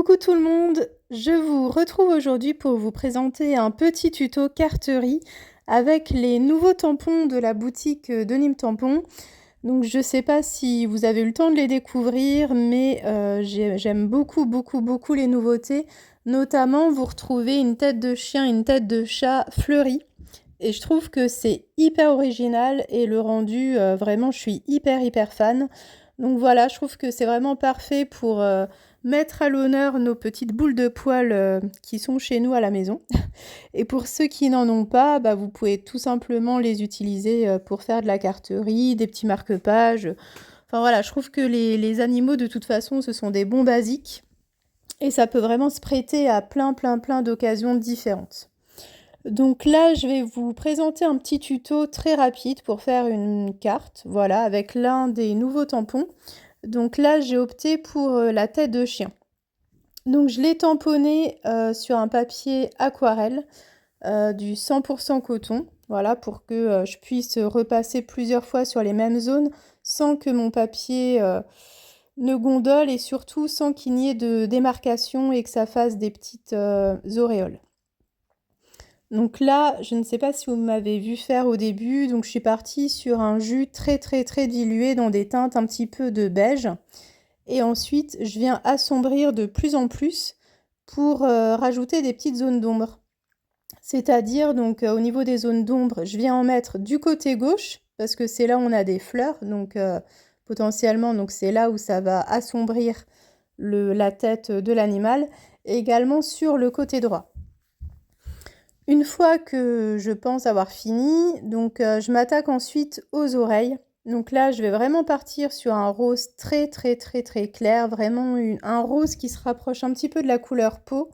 Coucou tout le monde, je vous retrouve aujourd'hui pour vous présenter un petit tuto carterie avec les nouveaux tampons de la boutique de Nîmes Tampon. Donc je sais pas si vous avez eu le temps de les découvrir, mais j'aime beaucoup les nouveautés. Notamment, vous retrouvez une tête de chien, une tête de chat fleurie. Et je trouve que c'est hyper original et le rendu, vraiment, je suis hyper fan. Donc voilà, je trouve que c'est vraiment parfait pour mettre à l'honneur nos petites boules de poils qui sont chez nous à la maison. Et pour ceux qui n'en ont pas, bah, vous pouvez tout simplement les utiliser pour faire de la carterie, des petits marque-pages. Enfin voilà, je trouve que les animaux, de toute façon, ce sont des bons basiques. Et ça peut vraiment se prêter à plein d'occasions différentes. Donc là, je vais vous présenter un petit tuto très rapide pour faire une carte, voilà, avec l'un des nouveaux tampons. Donc là, j'ai opté pour la tête de chien. Donc je l'ai tamponné sur un papier aquarelle, du 100% coton, voilà, pour que je puisse repasser plusieurs fois sur les mêmes zones sans que mon papier ne gondole et surtout sans qu'il n'y ait de démarcation et que ça fasse des petites auréoles. Donc là, je ne sais pas si vous m'avez vu faire au début, donc je suis partie sur un jus très dilué dans des teintes un petit peu de beige. Et ensuite, je viens assombrir de plus en plus pour rajouter des petites zones d'ombre. C'est-à-dire, donc au niveau des zones d'ombre, je viens en mettre du côté gauche, parce que c'est là où on a des fleurs, donc potentiellement, donc c'est là où ça va assombrir la tête de l'animal, et également sur le côté droit. Une fois que je pense avoir fini, donc je m'attaque ensuite aux oreilles. Donc là, je vais vraiment partir sur un rose très clair, vraiment un rose qui se rapproche un petit peu de la couleur peau.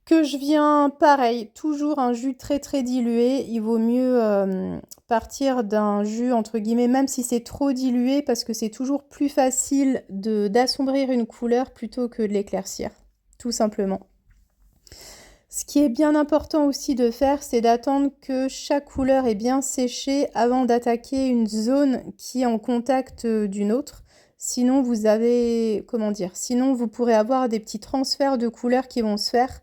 Que je viens, pareil, toujours un jus très dilué. Il vaut mieux partir d'un jus, entre guillemets, même si c'est trop dilué, parce que c'est toujours plus facile d'assombrir une couleur plutôt que de l'éclaircir, tout simplement. Ce qui est bien important aussi de faire, c'est d'attendre que chaque couleur ait bien séché avant d'attaquer une zone qui est en contact d'une autre. Sinon, sinon vous pourrez avoir des petits transferts de couleurs qui vont se faire.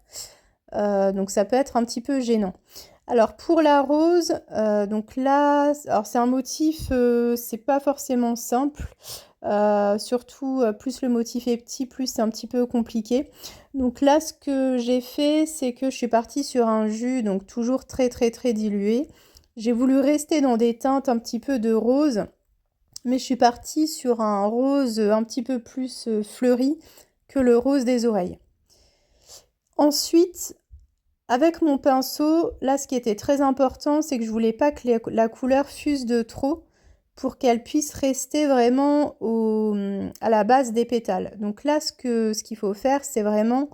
Donc ça peut être un petit peu gênant. Alors pour la rose, donc là, alors c'est un motif, c'est pas forcément simple. Surtout, plus le motif est petit, plus c'est un petit peu compliqué. Donc là, ce que j'ai fait, c'est que je suis partie sur un jus, donc toujours très dilué. J'ai voulu rester dans des teintes un petit peu de rose, mais je suis partie sur un rose un petit peu plus fleuri que le rose des oreilles. Ensuite, avec mon pinceau, là, ce qui était très important, c'est que je voulais pas que la couleur fuse de trop pour qu'elle puisse rester vraiment à la base des pétales. Donc là, ce qu'il faut faire, c'est vraiment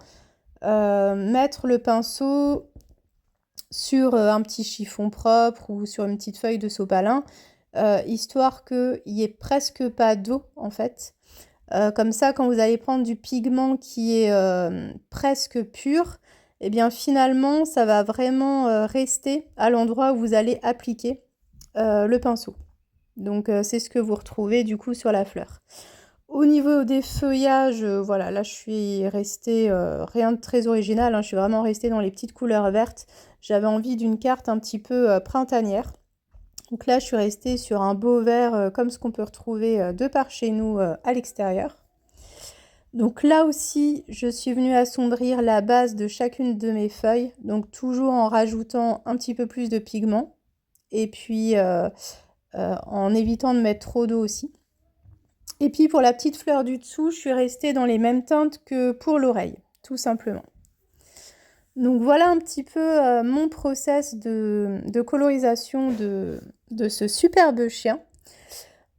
mettre le pinceau sur un petit chiffon propre ou sur une petite feuille de sopalin, histoire qu'il n'y ait presque pas d'eau, en fait. Comme ça, quand vous allez prendre du pigment qui est presque pur, et bien finalement, ça va vraiment rester à l'endroit où vous allez appliquer le pinceau. Donc c'est ce que vous retrouvez du coup sur la fleur. Au niveau des feuillages, voilà, là je suis restée, rien de très original, hein, je suis vraiment restée dans les petites couleurs vertes. J'avais envie d'une carte un petit peu printanière. Donc là, je suis restée sur un beau vert comme ce qu'on peut retrouver de par chez nous à l'extérieur. Donc là aussi, je suis venue assombrir la base de chacune de mes feuilles, donc toujours en rajoutant un petit peu plus de pigment et puis en évitant de mettre trop d'eau aussi. Et puis pour la petite fleur du dessous, je suis restée dans les mêmes teintes que pour l'oreille, tout simplement. Donc voilà un petit peu mon process de colorisation de ce superbe chien.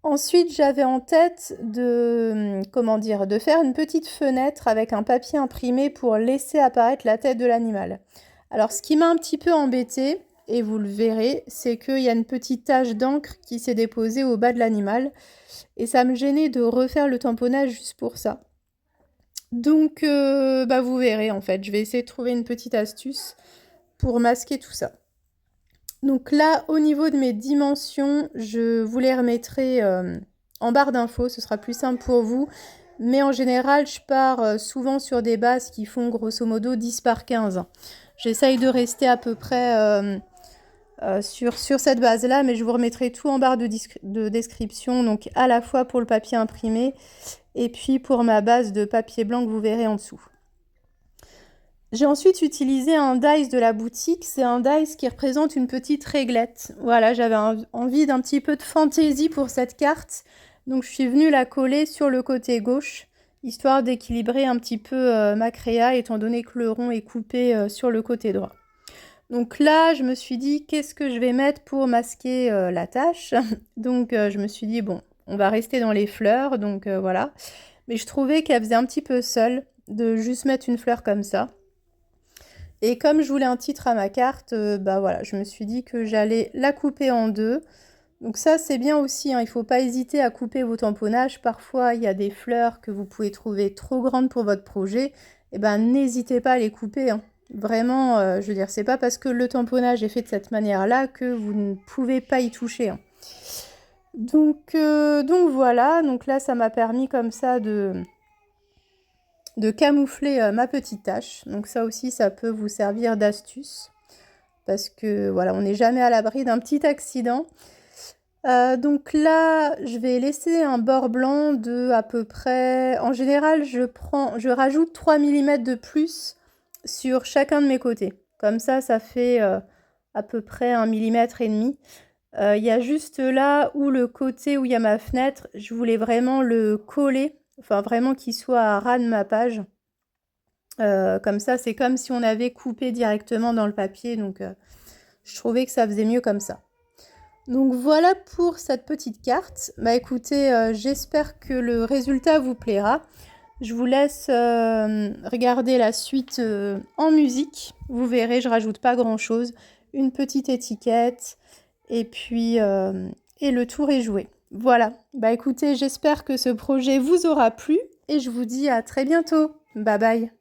Ensuite, j'avais en tête de faire une petite fenêtre avec un papier imprimé pour laisser apparaître la tête de l'animal. Alors, ce qui m'a un petit peu embêtée, et vous le verrez, c'est qu'il y a une petite tache d'encre qui s'est déposée au bas de l'animal. Et ça me gênait de refaire le tamponnage juste pour ça. Donc, vous verrez en fait. Je vais essayer de trouver une petite astuce pour masquer tout ça. Donc là, au niveau de mes dimensions, je vous les remettrai en barre d'infos, ce sera plus simple pour vous. Mais en général, je pars souvent sur des bases qui font grosso modo 10 par 15. J'essaye de rester à peu près sur cette base-là, mais je vous remettrai tout en barre de description, donc à la fois pour le papier imprimé et puis pour ma base de papier blanc que vous verrez en dessous. J'ai ensuite utilisé un dies de la boutique, c'est un dies qui représente une petite réglette. Voilà, j'avais envie d'un petit peu de fantaisie pour cette carte, donc je suis venue la coller sur le côté gauche, histoire d'équilibrer un petit peu ma créa, étant donné que le rond est coupé sur le côté droit. Donc là, je me suis dit, qu'est-ce que je vais mettre pour masquer la tâche? Donc je me suis dit, bon, on va rester dans les fleurs, donc voilà. Mais je trouvais qu'elle faisait un petit peu seule de juste mettre une fleur comme ça. Et comme je voulais un titre à ma carte, bah voilà, je me suis dit que j'allais la couper en deux. Donc ça, c'est bien aussi, hein, il ne faut pas hésiter à couper vos tamponnages. Parfois, il y a des fleurs que vous pouvez trouver trop grandes pour votre projet. Et ben, n'hésitez pas à les couper, hein. Vraiment, je veux dire, c'est pas parce que le tamponnage est fait de cette manière-là que vous ne pouvez pas y toucher, hein. Donc voilà, donc là, ça m'a permis comme ça de camoufler ma petite tâche. Donc ça aussi, ça peut vous servir d'astuce. Parce que voilà, on n'est jamais à l'abri d'un petit accident. Donc là, je vais laisser un bord blanc de à peu près... En général, je rajoute 3 mm de plus sur chacun de mes côtés. Comme ça fait à peu près 1,5 mm. Il y a juste là où le côté où il y a ma fenêtre, je voulais vraiment le coller. Enfin, vraiment qu'il soit à ras de ma page. Comme ça, c'est comme si on avait coupé directement dans le papier. Donc, je trouvais que ça faisait mieux comme ça. Donc voilà pour cette petite carte. Bah écoutez, j'espère que le résultat vous plaira. Je vous laisse regarder la suite en musique. Vous verrez, je rajoute pas grand chose. Une petite étiquette et puis et le tour est joué. Voilà. Bah écoutez, j'espère que ce projet vous aura plu et je vous dis à très bientôt. Bye bye.